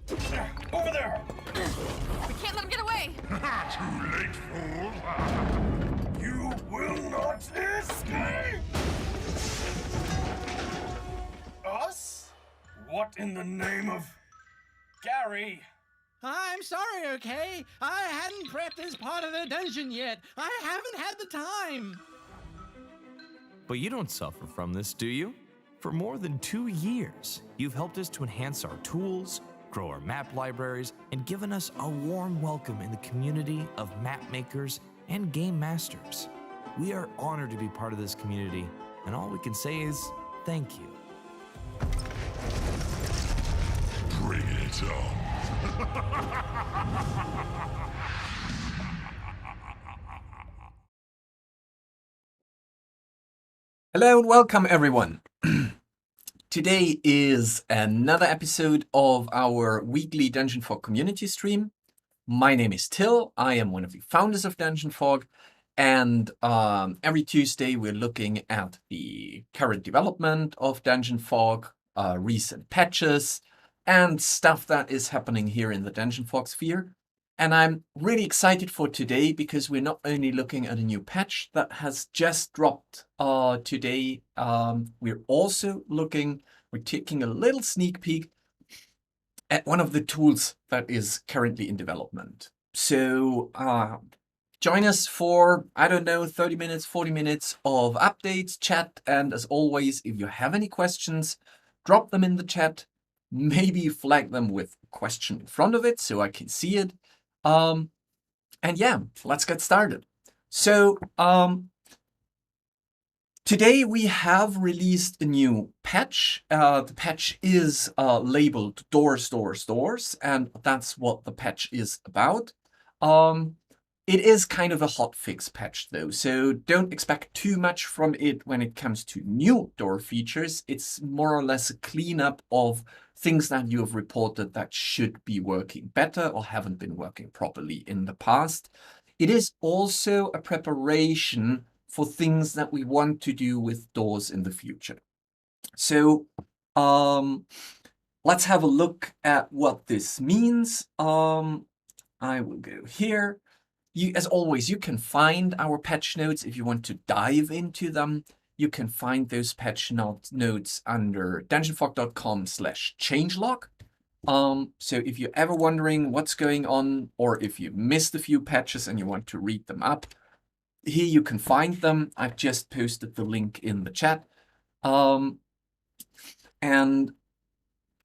Over there! We can't let him get away! Too late, fool! You will not escape! Us? What in the name of... Gary? I'm sorry, okay? I hadn't prepped this part of the dungeon yet. I haven't had the time. But you don't suffer from this, do you? For more than 2 years, you've helped us to enhance our tools, grow our map libraries, and given us a warm welcome in the community of map makers and game masters. We are honored to be part of this community, and all we can say is thank you. Bring it on. Hello and welcome everyone. Today is another episode of our weekly Dungeon Fog community stream. My name is Till. I am one of the founders of Dungeon Fog, and every Tuesday we're looking at the current development of Dungeon Fog, recent patches, and stuff that is happening here in the Dungeon Fog sphere. And I'm really excited for today because we're not only looking at a new patch that has just dropped today, we're taking a little sneak peek at one of the tools that is currently in development. So join us for, 30 minutes, 40 minutes of updates, chat, and as always, if you have any questions, drop them in the chat. Maybe flag them with a question in front of it so I can see it. And yeah, let's get started. So today we have released a new patch. The patch is labeled Doors, and that's what the patch is about. It is kind of a hotfix patch though, so don't expect too much from it when it comes to new door features. It's more or less a cleanup of things that you have reported that should be working better or haven't been working properly in the past. It is also a preparation for things that we want to do with doors in the future. So let's have a look at what this means. I will go here. As always, you can find our patch notes if you want to dive into them. You can find those patch notes under dungeonfog.com/changelog. So if you're ever wondering what's going on, or if you missed a few patches and you want to read them up, here you can find them. I've just posted the link in the chat. And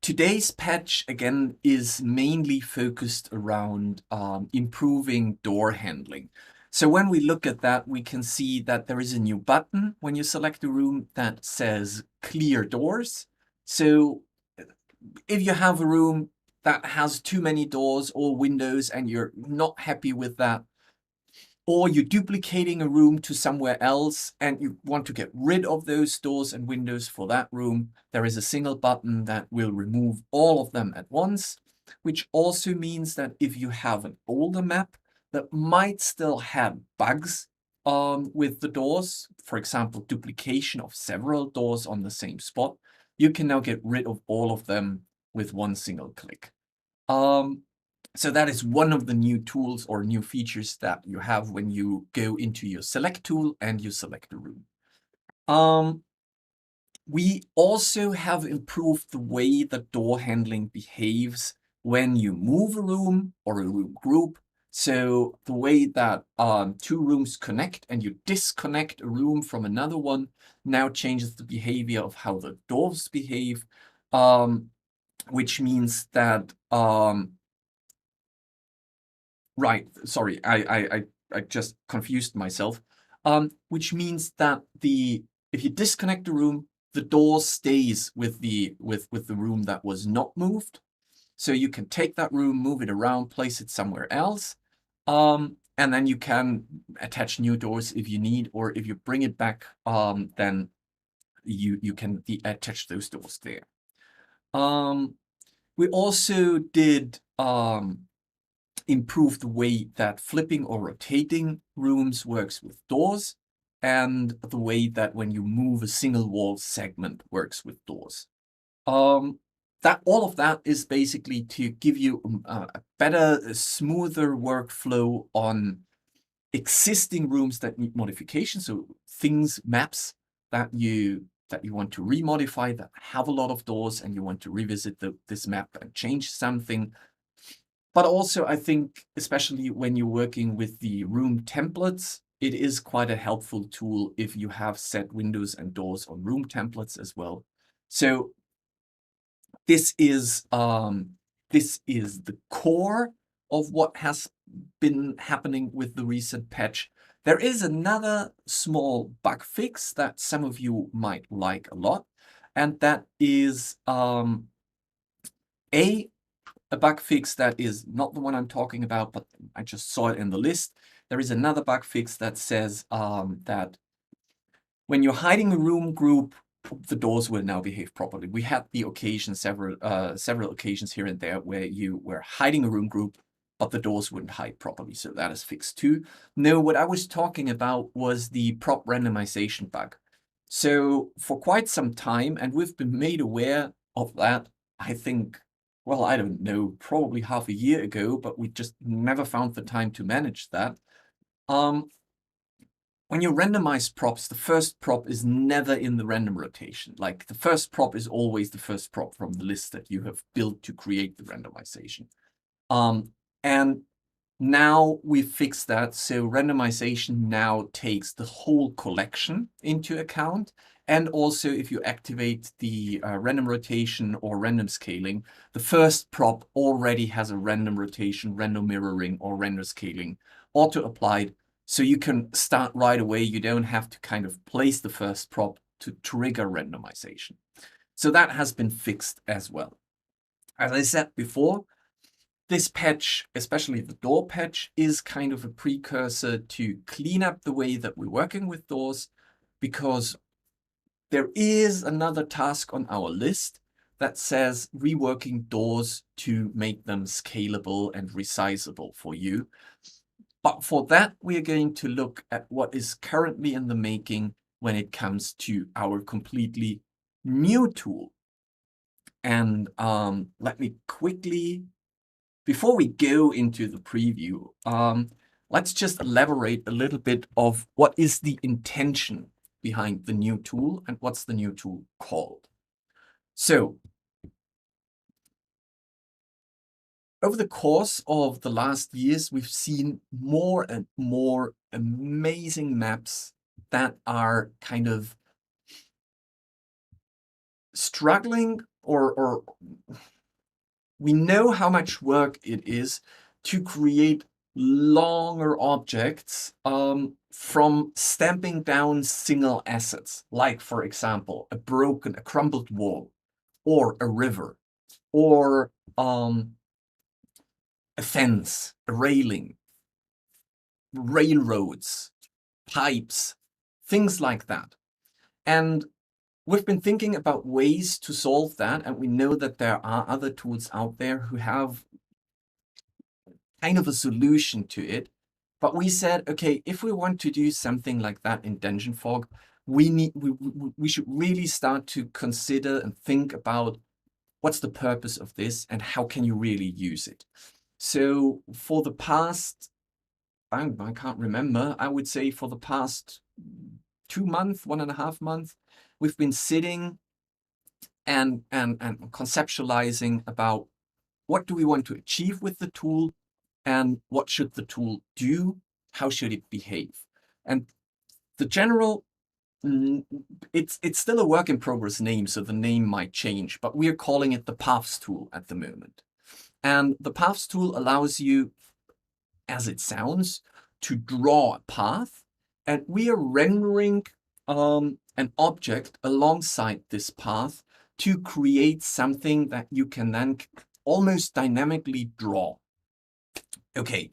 today's patch, again, is mainly focused around improving door handling. So when we look at that, we can see that there is a new button when you select a room that says Clear Doors. So if you have a room that has too many doors or windows and you're not happy with that, or you're duplicating a room to somewhere else and you want to get rid of those doors and windows for that room, there is a single button that will remove all of them at once, which also means that if you have an older map that might still have bugs with the doors, for example, duplication of several doors on the same spot, you can now get rid of all of them with one single click. So that is one of the new tools or new features that you have when you go into your select tool and you select a room. We also have improved the way the door handling behaves when you move a room or a room group. So the way that two rooms connect and you disconnect a room from another one now changes the behavior of how the doors behave, which means that right, sorry, I just confused myself. Which means that if you disconnect the room, the door stays with the room that was not moved. So you can take that room, move it around, place it somewhere else, and then you can attach new doors if you need, or if you bring it back, then you can attach those doors there. We also did improve the way that flipping or rotating rooms works with doors, and the way that when you move a single wall segment works with doors. all of that is basically to give you a better, smoother workflow on existing rooms that need modification. So things, maps that you want to remodify, that have a lot of doors, and you want to revisit this map and change something. But also, I think, especially when you're working with the room templates, it is quite a helpful tool if you have set windows and doors on room templates as well. So this is the core of what has been happening with the recent patch. There is another small bug fix that some of you might like a lot, and that is a bug fix that is not the one I'm talking about, but I just saw it in the list. There is another bug fix that says that when you're hiding a room group, the doors will now behave properly. We had the occasion, several occasions here and there where you were hiding a room group, but the doors wouldn't hide properly. So that is fixed too. No, what I was talking about was the prop randomization bug. So for quite some time, and we've been made aware of that, I think, well, I don't know, probably half a year ago, but we just never found the time to manage that. When you randomize props, the first prop is never in the random rotation. Like the first prop is always the first prop from the list that you have built to create the randomization. And now we've fixed that. So randomization now takes the whole collection into account. And also if you activate the random rotation or random scaling, the first prop already has a random rotation, random mirroring, or random scaling auto applied. So you can start right away. You don't have to kind of place the first prop to trigger randomization. So that has been fixed as well. As I said before, this patch, especially the door patch, is kind of a precursor to clean up the way that we're working with doors, because there is another task on our list that says reworking doors to make them scalable and resizable for you. But for that, we are going to look at what is currently in the making when it comes to our completely new tool. And let me quickly, before we go into the preview, let's just elaborate a little bit of what is the intention behind the new tool and what's the new tool called. So, over the course of the last years, we've seen more and more amazing maps that are kind of struggling, or we know how much work it is to create longer objects from stamping down single assets, like, for example, a crumbled wall, or a river, or a fence, a railing, railroads, pipes, things like that. And we've been thinking about ways to solve that, and we know that there are other tools out there who have kind of a solution to it. But we said, okay, if we want to do something like that in DGNFOG, we should really start to consider and think about what's the purpose of this and how can you really use it. So for the past, I can't remember, I would say for the past 2 months, 1.5 months, we've been sitting and conceptualizing about what do we want to achieve with the tool and what should the tool do, how should it behave. And the general, it's still a work in progress name, so the name might change, but we are calling it the Paths tool at the moment. And the Paths tool allows you, as it sounds, to draw a path, and we are rendering an object alongside this path to create something that you can then almost dynamically draw. Okay.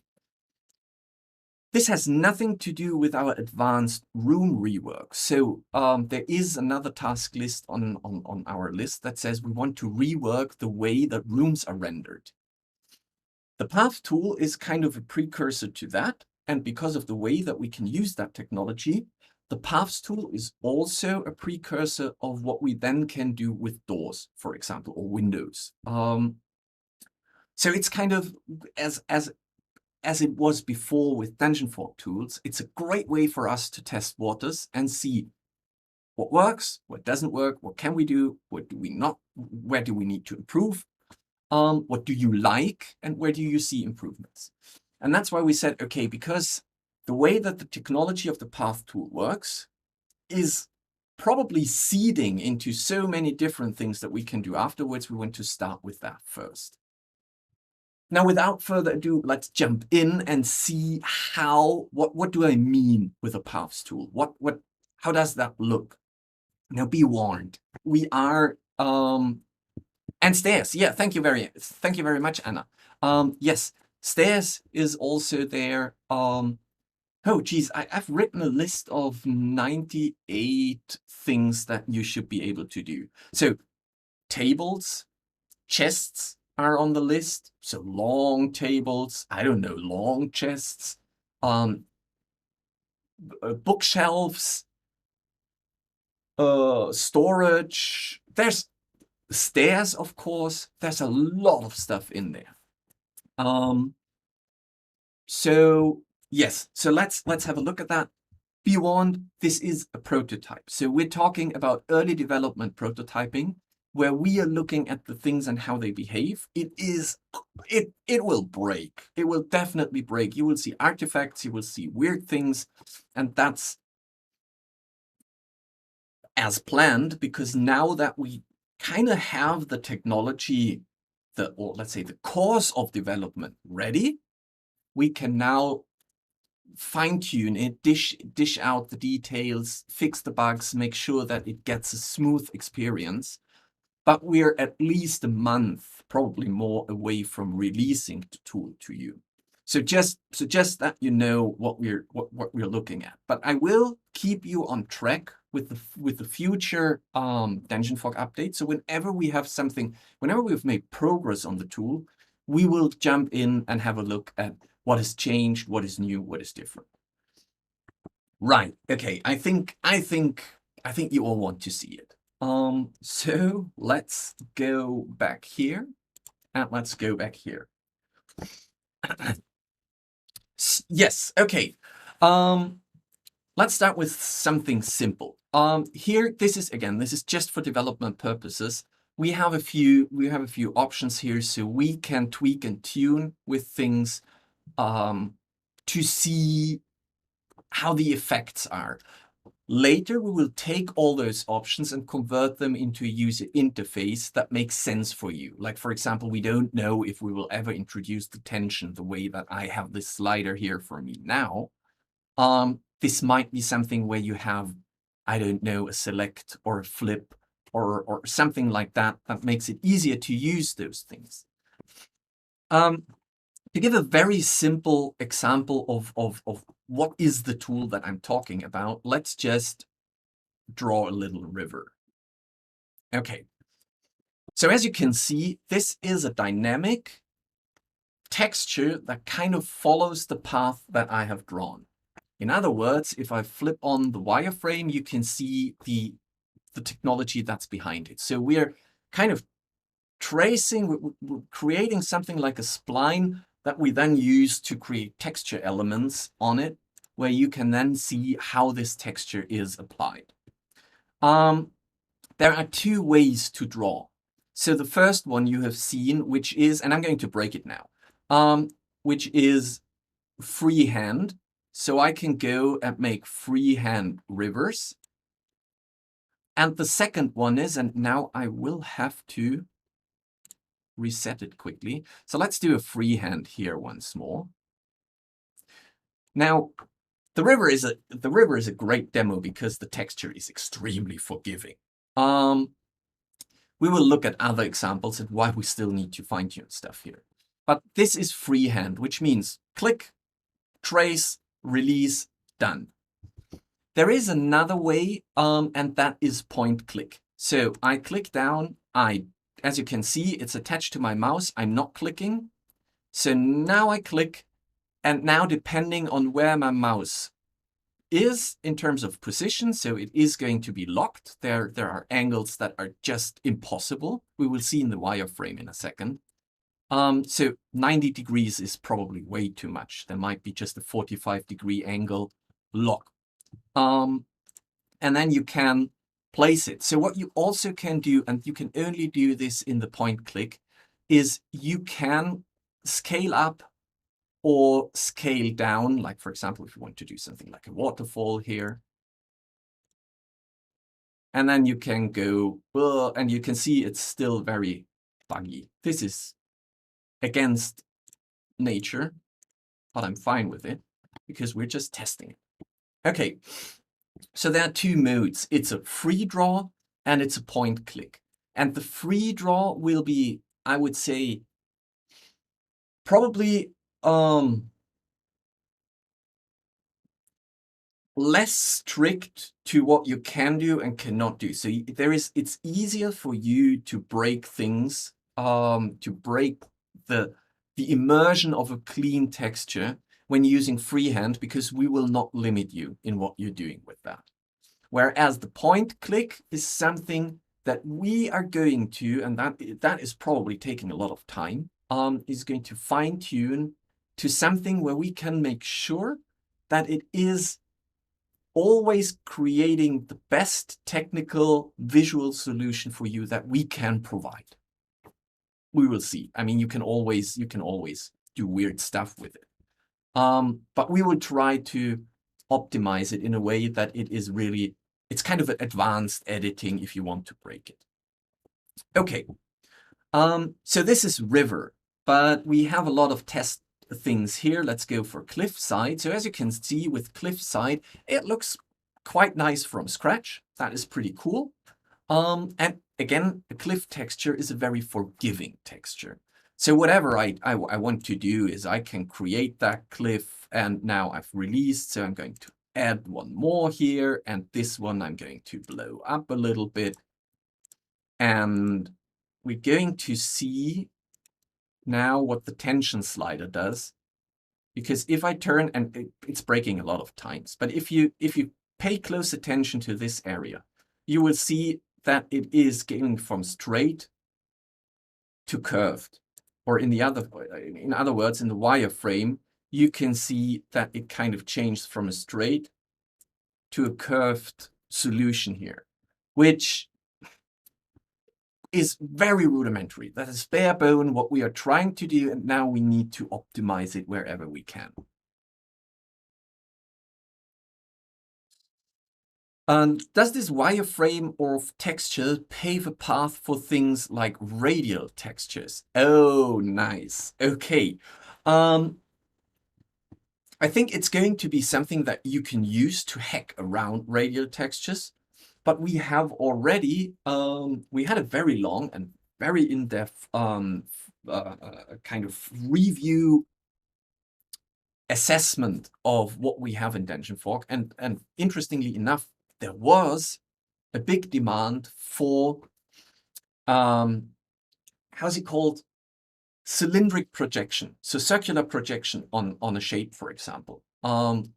This has nothing to do with our advanced room rework. So there is another task list on our list that says we want to rework the way that rooms are rendered. The Path tool is kind of a precursor to that. And because of the way that we can use that technology, the paths tool is also a precursor of what we then can do with doors, for example, or windows. So it's kind of as it was before with DungeonFog tools, it's a great way for us to test waters and see what works, what doesn't work, what can we do, what do we not, where do we need to improve, what do you like, and where do you see improvements. And that's why we said, okay, because the way that the technology of the path tool works is probably seeding into so many different things that we can do afterwards, we want to start with that first. Now, without further ado, let's jump in and see what do I mean with a paths tool? How does that look? Now, be warned, we are, and stairs. Yeah, thank you very much, Anna. Yes, stairs is also there. Oh, geez, I've written a list of 98 things that you should be able to do. So tables, chests are on the list. So long tables, I don't know, long chests, bookshelves, storage. There's stairs, of course. There's a lot of stuff in there. So yes, so let's have a look at that. Be warned, this is a prototype. So we're talking about early development prototyping, where we are looking at the things and how they behave. It will break. It will definitely break. You will see artifacts, you will see weird things, and that's as planned, because now that we kind of have the technology, or let's say the course of development ready, we can now fine-tune it, dish out the details, fix the bugs, make sure that it gets a smooth experience. But we're at least a month, probably more, away from releasing the tool to you. So just that you know what we're looking at. But I will keep you on track with the future DungeonFog updates. So whenever we have something, whenever we've made progress on the tool, we will jump in and have a look at what has changed, what is new, what is different. Right. Okay. I think you all want to see it. So let's go back here, and let's go back here. Yes. Okay. Let's start with something simple. Here, this is just for development purposes. We have a few options here, so we can tweak and tune with things to see how the effects are. Later, we will take all those options and convert them into a user interface that makes sense for you. Like, for example, we don't know if we will ever introduce the tension the way that I have this slider here for me now. This might be something where you have, I don't know, a select or a flip or something like that makes it easier to use those things. To give a very simple example of what is the tool that I'm talking about, let's just draw a little river. Okay, so as you can see, this is a dynamic texture that kind of follows the path that I have drawn. In other words, if I flip on the wireframe, you can see the technology that's behind it. So we're kind of tracing, we're creating something like a spline that we then use to create texture elements on it, where you can then see how this texture is applied. There are two ways to draw. So the first one you have seen, which is, and I'm going to break it now, which is freehand. So I can go and make freehand rivers. And the second one is, and now I will have to reset it quickly. So let's do a freehand here once more. Now, the river is a great demo because the texture is extremely forgiving. We will look at other examples and why we still need to fine-tune stuff here. But this is freehand, which means click, trace, release, done. There is another way, and that is point click. So I click down, as you can see, it's attached to my mouse. I'm not clicking. So now I click, and now depending on where my mouse is in terms of position, so it is going to be locked. There are angles that are just impossible. We will see in the wireframe in a second. So 90 degrees is probably way too much. There might be just a 45-degree angle lock. And then you can place it. So what you also can do, and you can only do this in the point click, is you can scale up or scale down. Like, for example, if you want to do something like a waterfall here. And then you can go, and you can see it's still very buggy. This is against nature, but I'm fine with it because we're just testing it. Okay, so there are two modes. It's a free draw and it's a point click. And the free draw will be, I would say, probably less strict to what you can do and cannot do. So it's easier for you to break things, to break the immersion of a clean texture when using freehand, because we will not limit you in what you're doing with that. Whereas the point click is something that we are going to, and that is probably taking a lot of time, is going to fine tune to something where we can make sure that it is always creating the best technical visual solution for you that we can provide. We will see. I mean, you can always do weird stuff with it. But we will try to optimize it in a way that it is really, it's kind of an advanced editing if you want to break it. Okay. So this is river, but we have a lot of test things here. Let's go for Cliffside. So as you can see with Cliffside, it looks quite nice from scratch. That is pretty cool. And again, the cliff texture is a very forgiving texture. So whatever I want to do is I can create that cliff, and now I've released. So I'm going to add one more here, and this one I'm going to blow up a little bit. And we're going to see now what the tension slider does. Because if I turn, and it's breaking a lot of times, but if you pay close attention to this area, you will see that it is going from straight to curved. Or in other words, in the wireframe, you can see that it kind of changed from a straight to a curved solution here, which is very rudimentary. That is bare bone what we are trying to do, and now we need to optimize it wherever we can. Does this wireframe of texture pave a path for things like radial textures? Oh, nice. Okay. I think it's going to be something that you can use to hack around radial textures. But we have already, we had a very long and very in-depth kind of review assessment of what we have in DGNFOG. And interestingly enough, there was a big demand for, how's it called? Cylindric projection. So circular projection on a shape, for example.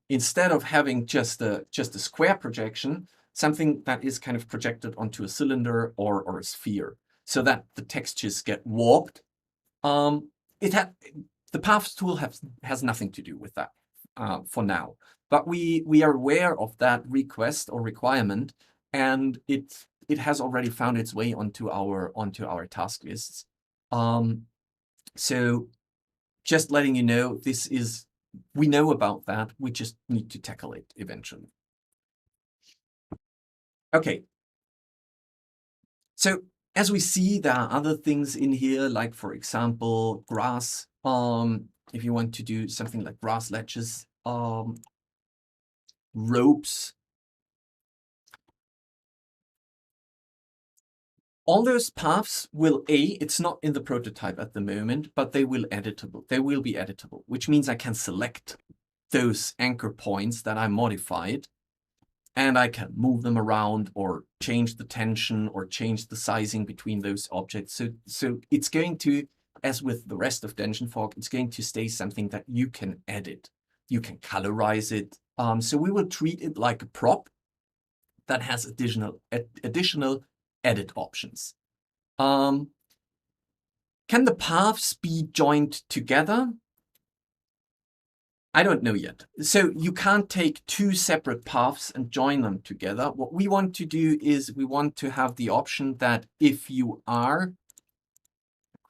Instead of having just a square projection, something that is kind of projected onto a cylinder or a sphere, so that the textures get warped. The Paths tool has nothing to do with that for now, but we are aware of that request or requirement, and it has already found its way onto our task lists. So just letting you know, we know about that. We just need to tackle it eventually. Okay, so as we see, there are other things in here, like, for example, grass. If you want to do something like grass ledges, ropes. All those paths will, it's not in the prototype at the moment, but they will be editable, which means I can select those anchor points that I modified, and I can move them around or change the tension or change the sizing between those objects. So it's going to, as with the rest of DGNFOG, it's going to stay something that you can edit. You can colorize it. So we will treat it like a prop that has additional edit options. Can the paths be joined together? I don't know yet. So you can't take two separate paths and join them together. What we want to do is we want to have the option that if you are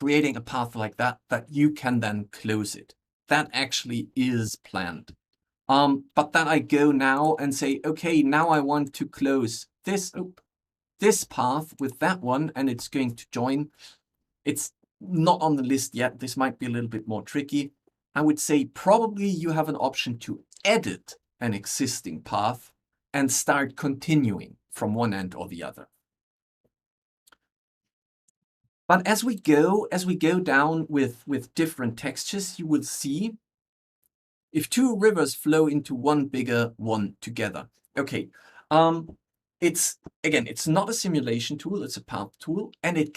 creating a path like that, that you can then close it. That actually is planned. But then I go now and say, okay, now I want to close this path with that one, and it's going to join. It's not on the list yet. This might be a little bit more tricky. I would say probably you have an option to edit an existing path and start continuing from one end or the other. But as we go down with different textures, you will see if two rivers flow into one bigger one together. Okay, it's not a simulation tool, it's a path tool, and it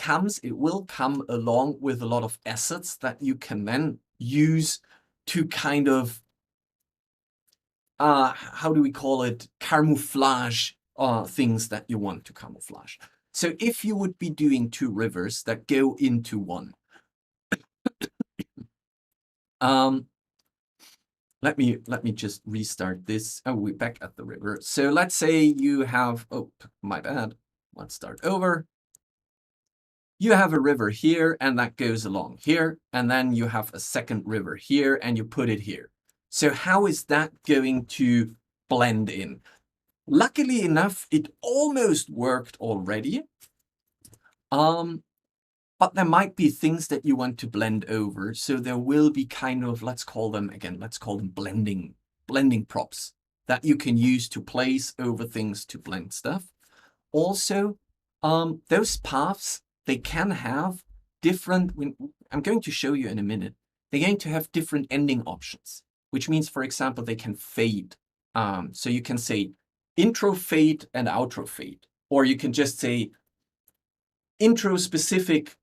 will come along with a lot of assets that you can then use to kind of, how do we call it, camouflage things that you want to camouflage. So if you would be doing two rivers that go into one, let me just restart this. Oh, we're back at the river. So let's say you have, oh, my bad. Let's start over. You have a river here and that goes along here. And then you have a second river here and you put it here. So how is that going to blend in? Luckily enough, it almost worked already. But there might be things that you want to blend over. So there will be kind of, let's call them blending props that you can use to place over things to blend stuff. Also, those paths, they can have different, I'm going to show you in a minute, they're going to have different ending options, which means, for example, they can fade. So you can say intro fade and outro fade, or you can just say intro specific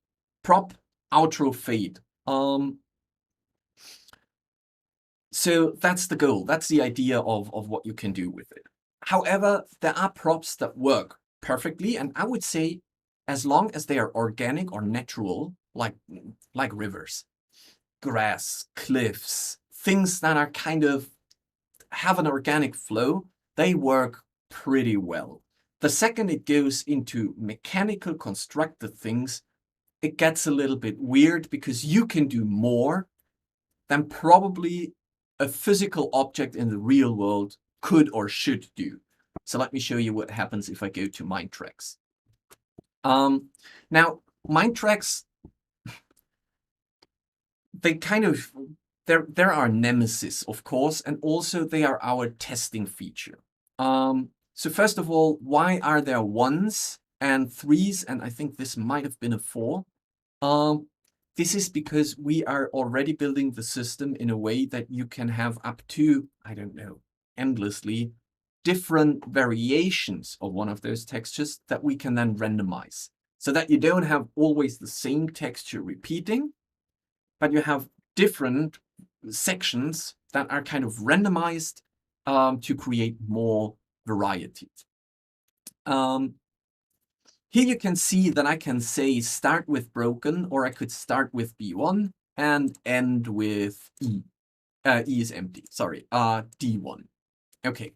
prop, outro fade. So that's the goal. That's the idea of what you can do with it. However, there are props that work perfectly. And I would say, as long as they are organic or natural, like rivers, grass, cliffs, things that are kind of have an organic flow, they work pretty well. The second it goes into mechanical constructed things, it gets a little bit weird because you can do more than probably a physical object in the real world could or should do. So let me show you what happens if I go to mind tracks. Now, mind tracks, they kind of, they're our nemesis, of course, and also they are our testing feature. So first of all, why are there 1s and 3s? And I think this might have been a 4. This is because we are already building the system in a way that you can have up to, I don't know, endlessly different variations of one of those textures that we can then randomize. So that you don't have always the same texture repeating, but you have different sections that are kind of randomized to create more variety. Here you can see that I can say start with broken, or I could start with B1 and end with E. E is empty, sorry, D1. Okay.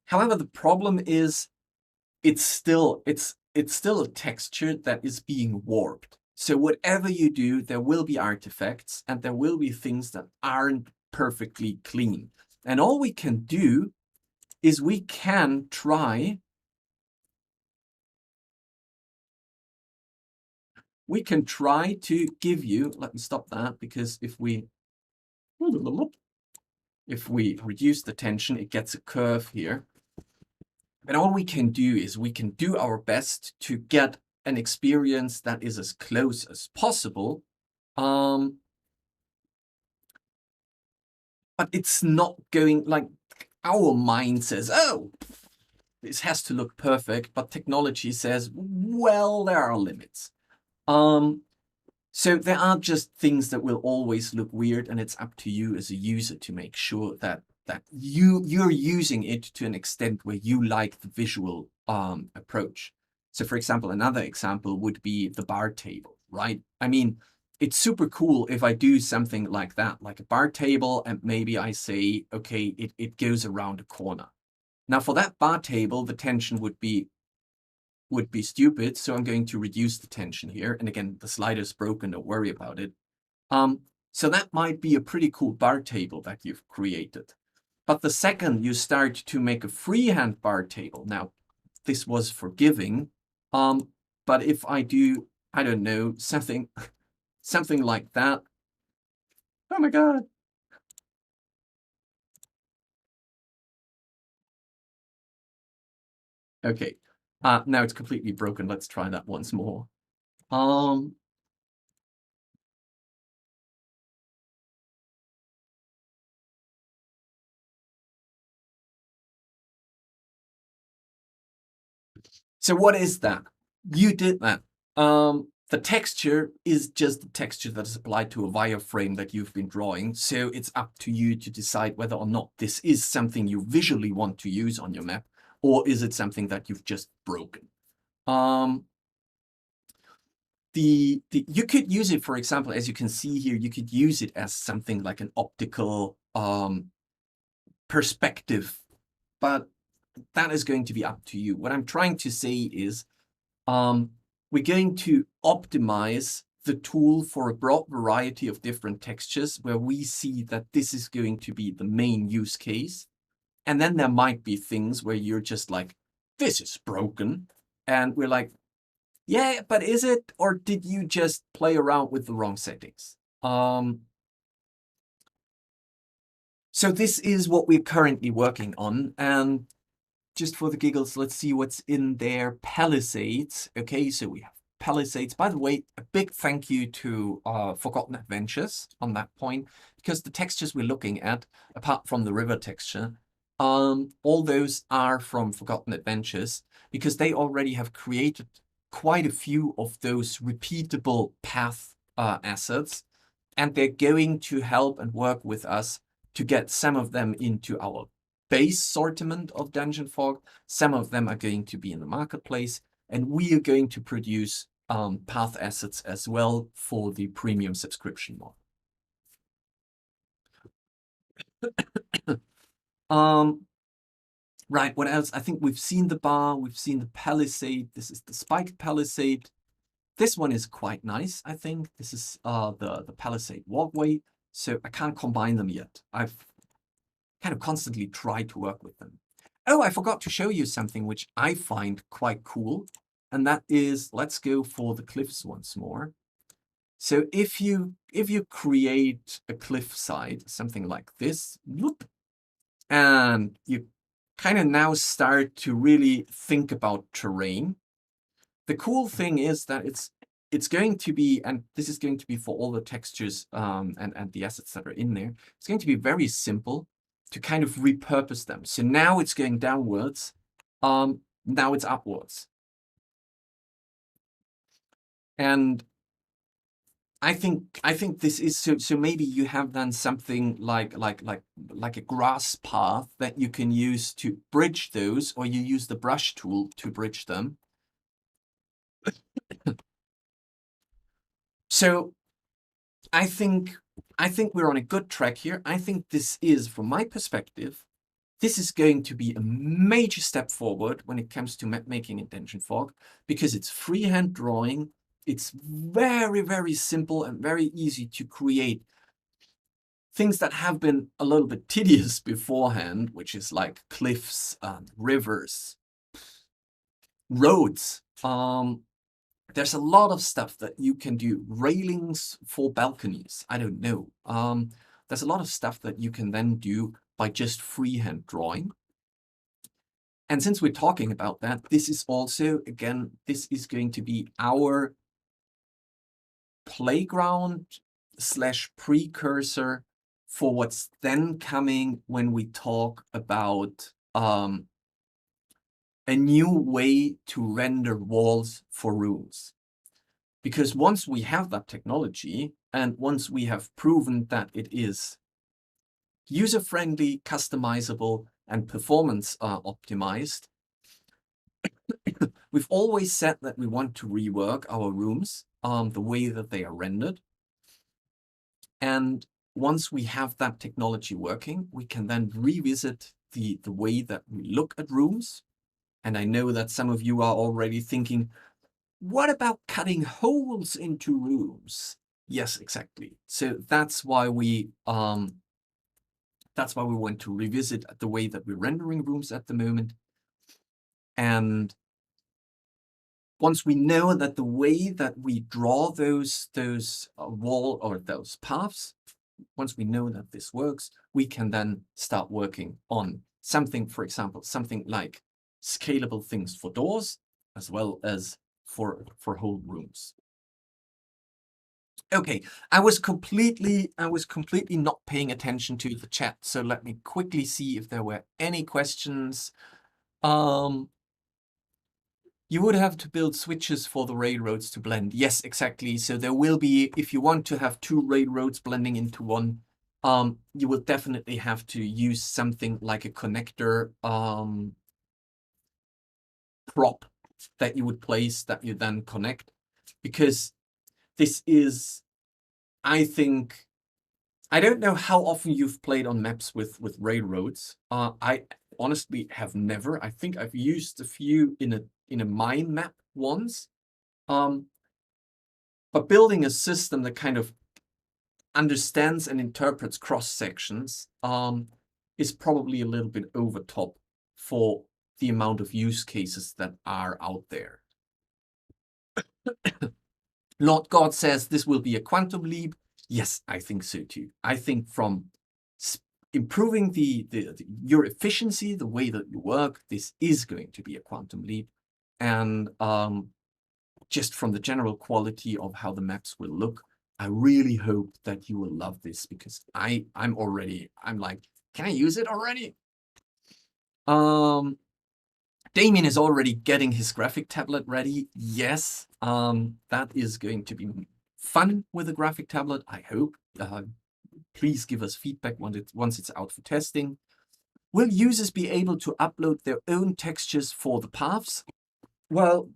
However, the problem is it's still a texture that is being warped. So whatever you do, there will be artifacts and there will be things that aren't perfectly clean. And all we can do is we can try to give you, let me stop that, because if we reduce the tension, it gets a curve here. And all we can do is we can do our best to get an experience that is as close as possible. But it's not going, like, our mind says, oh, this has to look perfect, but technology says, well, there are limits. So there are just things that will always look weird, and it's up to you as a user to make sure that you're using it to an extent where you like the visual approach. So for example, another example would be the bar table, right? I mean, it's super cool if I do something like that, like a bar table, and maybe I say, okay, it goes around a corner. Now for that bar table, the tension would be stupid, so I'm going to reduce the tension here. And again, the slider's broken, don't worry about it. So that might be a pretty cool bar table that you've created. But the second you start to make a freehand bar table, now this was forgiving, but if I do, I don't know, something like that. Oh my God. Okay, now it's completely broken. Let's try that once more. So what is that? You did that. The texture is just the texture that is applied to a wireframe that you've been drawing. So it's up to you to decide whether or not this is something you visually want to use on your map, or is it something that you've just broken. You could use it, for example, as you can see here, you could use it as something like an optical perspective, but that is going to be up to you. What I'm trying to say is we're going to optimize the tool for a broad variety of different textures where we see that this is going to be the main use case. And then there might be things where you're just like, this is broken. And we're like, yeah, but is it? Or did you just play around with the wrong settings? So this is what we're currently working on. And just for the giggles, let's see what's in there. Palisades. Okay, so we have Palisades. By the way, a big thank you to Forgotten Adventures on that point, because the textures we're looking at, apart from the river texture, all those are from Forgotten Adventures, because they already have created quite a few of those repeatable path assets, and they're going to help and work with us to get some of them into our base sortiment of Dungeon Fog. Some of them are going to be in the marketplace, and we are going to produce path assets as well for the premium subscription model. Right, what else? I think we've seen the bar, we've seen the palisade. This is the spiked palisade. This one is quite nice, I think. This is the palisade walkway. So I can't combine them yet. I've kind of constantly tried to work with them. Oh, I forgot to show you something which I find quite cool. And that is, let's go for the cliffs once more. So if you create a cliffside, something like this, whoop, and you kind of now start to really think about terrain. The cool thing is that it's going to be, and this is going to be for all the textures and the assets that are in there, it's going to be very simple to kind of repurpose them. So now it's going downwards, now it's upwards. And I think this is so maybe you have then something like a grass path that you can use to bridge those, or you use the brush tool to bridge them. So I think we're on a good track here. I think this is, from my perspective, this is going to be a major step forward when it comes to map making in Dungeon Fog, because it's freehand drawing. It's very, very simple and very easy to create things that have been a little bit tedious beforehand, which is like cliffs, rivers, roads. There's a lot of stuff that you can do. Railings for balconies, I don't know. There's a lot of stuff that you can then do by just freehand drawing. And since we're talking about that, this is also, again, this is going to be our playground / precursor for what's then coming when we talk about a new way to render walls for rooms. Because once we have that technology, and once we have proven that it is user-friendly, customizable, and performance optimized, we've always said that we want to rework our rooms the way that they are rendered. And once we have that technology working, we can then revisit the way that we look at rooms. And I know that some of you are already thinking, what about cutting holes into rooms? Yes, exactly. So that's why we want to revisit the way that we're rendering rooms at the moment. And once we know that the way that we draw those wall or those paths, once we know that this works, we can then start working on something, for example, something like scalable things for doors, as well as for whole rooms. Okay, I was completely not paying attention to the chat, so let me quickly see if there were any questions. You would have to build switches for the railroads to blend. Yes, exactly. So there will be, if you want to have two railroads blending into one, you will definitely have to use something like a connector prop that you would place that you then connect. Because this is, I think, I don't know how often you've played on maps with railroads. I honestly have never. I think I've used a few in a mine map once. But building a system that kind of understands and interprets cross sections is probably a little bit over top for the amount of use cases that are out there. Lord God says this will be a quantum leap. Yes, I think so too. I think from improving your efficiency, the way that you work, this is going to be a quantum leap. And just from the general quality of how the maps will look, I really hope that you will love this, because I'm like, can I use it already? Damien is already getting his graphic tablet ready. Yes, that is going to be fun with a graphic tablet, I hope. Please give us feedback once it's out for testing. Will users be able to upload their own textures for the paths? Well,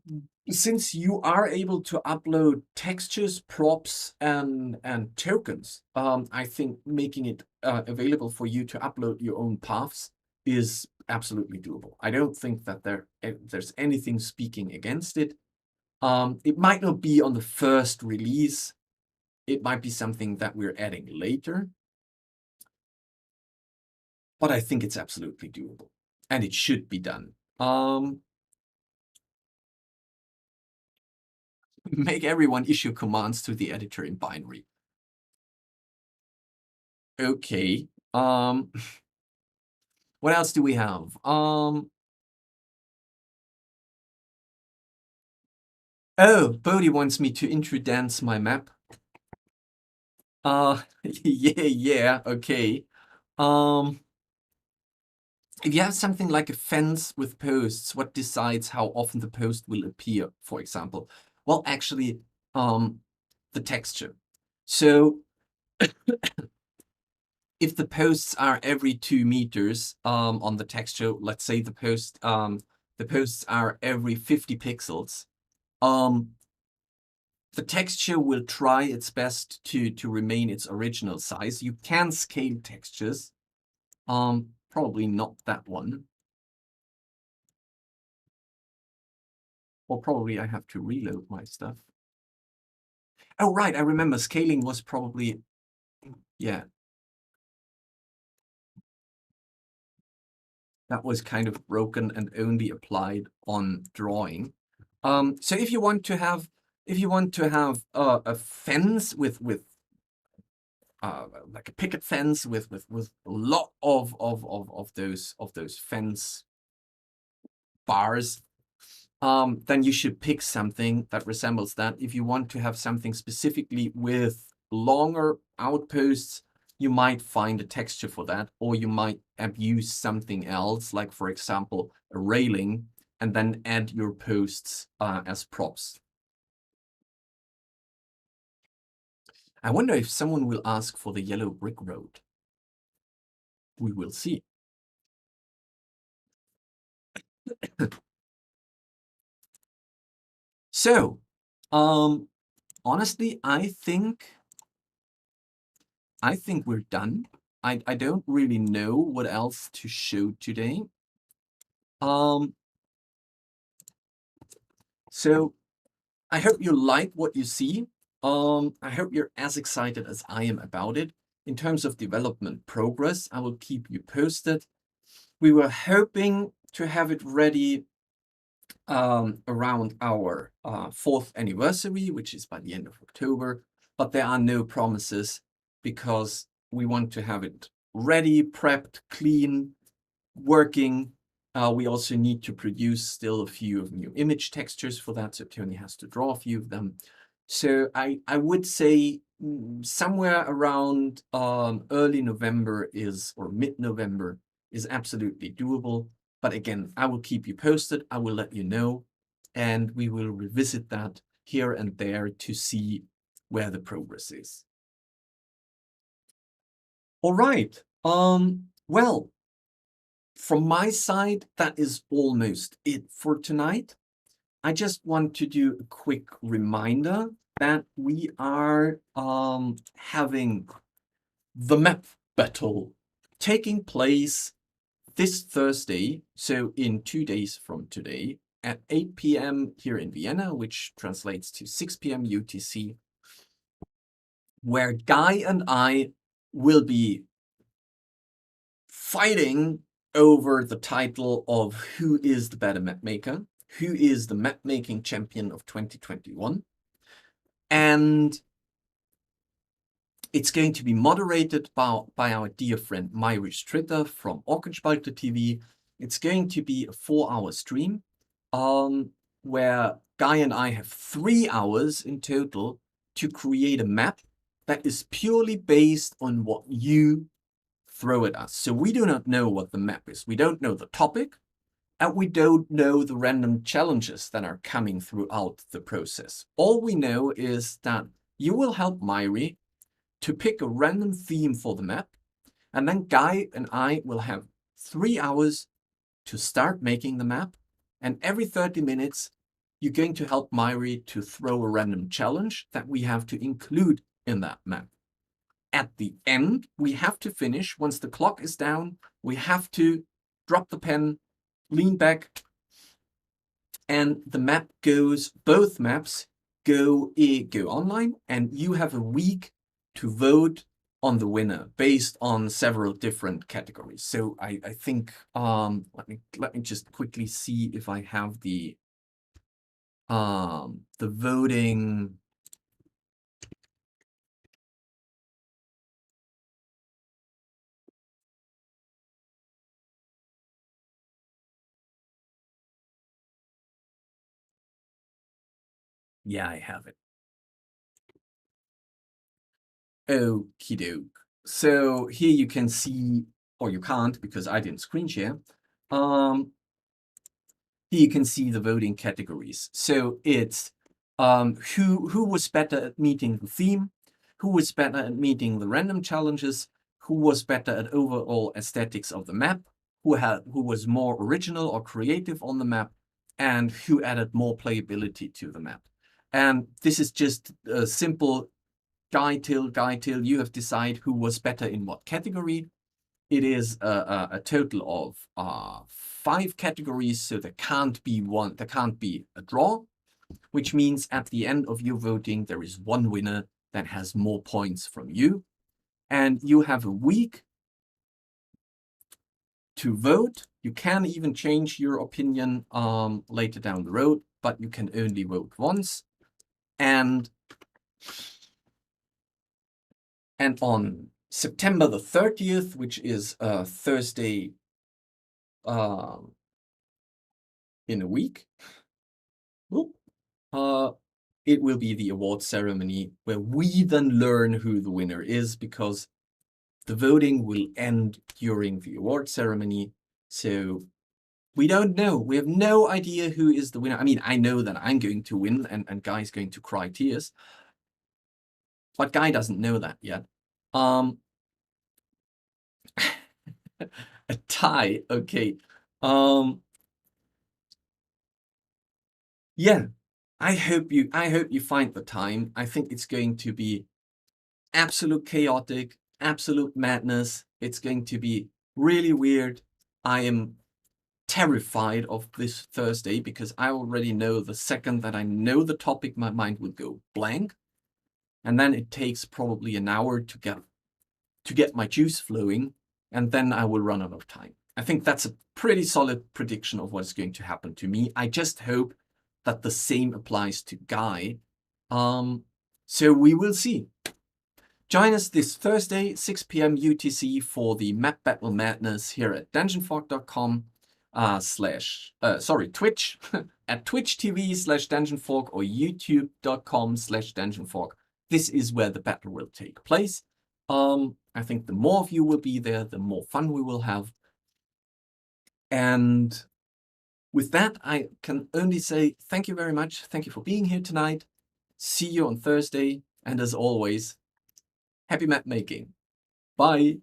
since you are able to upload textures, props, and tokens, I think making it available for you to upload your own paths is absolutely doable. I don't think that there's anything speaking against it. It might not be on the first release. It might be something that we're adding later. But I think it's absolutely doable, and it should be done. Make everyone issue commands to the editor in binary. Okay. What else do we have? Oh, Bodhi wants me to intro dance my map. Yeah, okay. If you have something like a fence with posts, what decides how often the post will appear, for example? Well, actually, the texture. So if the posts are every 2 meters on the texture, let's say the posts are every 50 pixels, the texture will try its best to remain its original size. You can scale textures, probably not that one. Or probably I have to reload my stuff. Oh, right, I remember scaling was probably, yeah. That was kind of broken and only applied on drawing. So if you want to have a fence with like a picket fence with a lot of those fence bars, then you should pick something that resembles that. If you want to have something specifically with longer outposts, you might find a texture for that, or you might abuse something else, like for example a railing, and then add your posts as props. I wonder if someone will ask for the yellow brick road. We will see. So, honestly, I think we're done. I don't really know what else to show today. So I hope you like what you see. I hope you're as excited as I am about it. In terms of development progress, I will keep you posted. We were hoping to have it ready around our 4th anniversary, which is by the end of October, but there are no promises because we want to have it ready, prepped, clean, working. We also need to produce still a few of new image textures for that, so Tony has to draw a few of them. So I would say somewhere around early November or mid-November is absolutely doable. But again, I will keep you posted. I will let you know, and we will revisit that here and there to see where the progress is. All right. Well, from my side, that is almost it for tonight. I just want to do a quick reminder that we are having the map battle taking place this Thursday, so in 2 days from today, at 8 p.m. here in Vienna, which translates to 6 p.m. UTC, where Guy and I will be fighting over the title of who is the better map maker, who is the map making champion of 2021. And it's going to be moderated by our dear friend Myri Stritter from Orkenspalter TV. It's going to be a 4-hour stream where Guy and I have 3 hours in total to create a map that is purely based on what you throw at us. So we do not know what the map is. We don't know the topic, and we don't know the random challenges that are coming throughout the process. All we know is that you will help Myri to pick a random theme for the map, and then Guy and I will have 3 hours to start making the map, and every 30 minutes you're going to help Myri to throw a random challenge that we have to include in that map. At the end, we have to finish. Once the clock is down, we have to drop the pen, lean back, and the map goes, both maps go online, and you have a week to vote on the winner based on several different categories. So I think let me just quickly see if I have the voting. Yeah, I have it. Okie doke. So here you can see, or you can't because I didn't screen share. Here you can see the voting categories. So it's who was better at meeting the theme, who was better at meeting the random challenges, who was better at overall aesthetics of the map, who was more original or creative on the map, and who added more playability to the map. And this is just a simple Guy Till, you have decided who was better in what category. It is a total of 5 categories, so there can't be a draw, which means at the end of your voting, there is one winner that has more points from you. And you have a week to vote. You can even change your opinion later down the road, but you can only vote once. And on September the 30th, which is Thursday in a week, it will be the award ceremony where we then learn who the winner is, because the voting will end during the award ceremony. So we don't know. We have no idea who is the winner. I mean, I know that I'm going to win and Guy's going to cry tears. but Guy doesn't know that yet. A tie, okay. Yeah, I hope you find the time. I think it's going to be absolute chaotic, absolute madness. It's going to be really weird. I am terrified of this Thursday because I already know the second that I know the topic, my mind will go blank. And then it takes probably an hour to get my juice flowing, and then I will run out of time. I think that's a pretty solid prediction of what's going to happen to me. I just hope that the same applies to Guy. So we will see. Join us this Thursday, 6 p.m. UTC for the Map Battle Madness here at dungeonfog.com Twitch at twitch.tv/dungeonfog or youtube.com/dungeonfog. This is where the battle will take place. I think the more of you will be there, the more fun we will have. And with that, I can only say thank you very much. Thank you for being here tonight. See you on Thursday. And as always, happy map making. Bye.